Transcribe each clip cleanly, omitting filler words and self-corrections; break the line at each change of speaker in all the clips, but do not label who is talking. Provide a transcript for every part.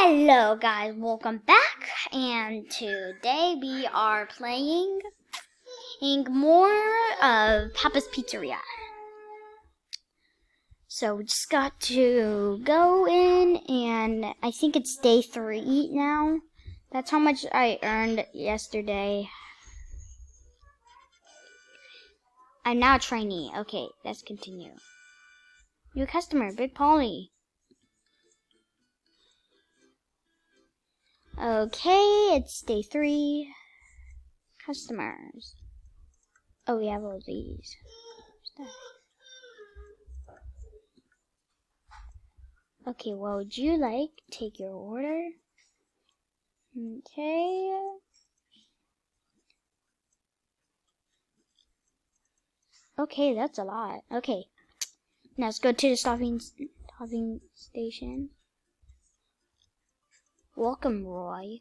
Hello guys, welcome back, and today we are playing more of Papa's Pizzeria. So we just got to go in, and I think it's day 3 now. That's how much I earned yesterday. I'm now a trainee. Okay, let's continue. New customer, Big Polly. Okay, it's day 3. Customers. Oh, we have all these. Okay, what would you like? Take your order. Okay. Okay, that's a lot. Okay. Now let's go to the stopping station. Welcome, Roy.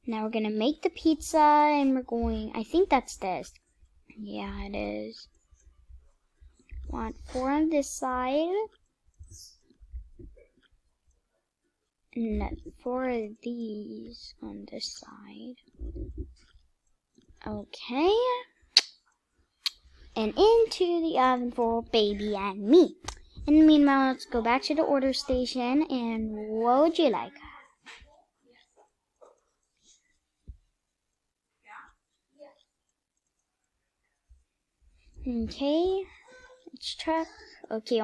Now we're gonna make the pizza, and we're going, I think that's this. Yeah, it is. Want 4 on this side. And 4 of these on this side. Okay. And into the oven for baby and me. And meanwhile, let's go back to the order station. And what would you like? Okay, let's check. Okay,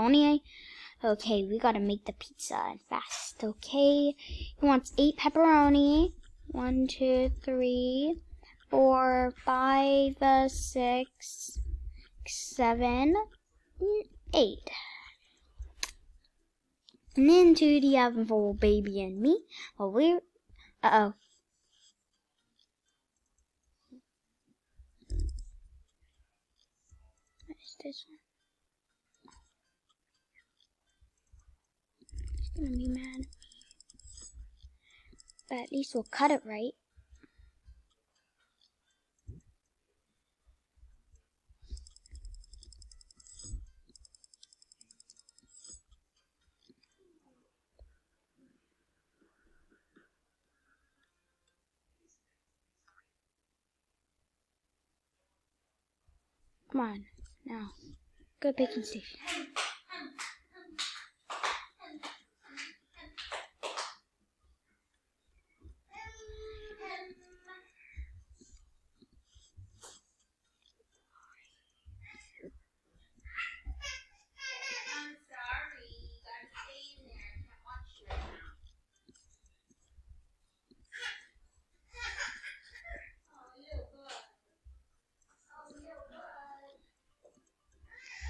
okay, we gotta make the pizza fast. Okay, he wants 8 pepperoni. 1, 2, 3, 4, 5, 6, 7, 8. And into the oven for baby and me. Well, we're uh-oh. This one. He's gonna be mad. But at least we'll cut it right. Come on, now. Go to the baking station.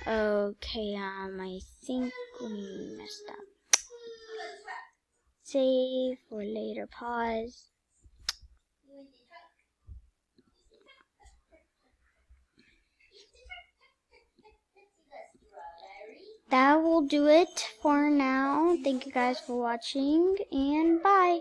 Okay, I think we messed up. Save for later, pause. That will do it for now. Thank you guys for watching, and bye.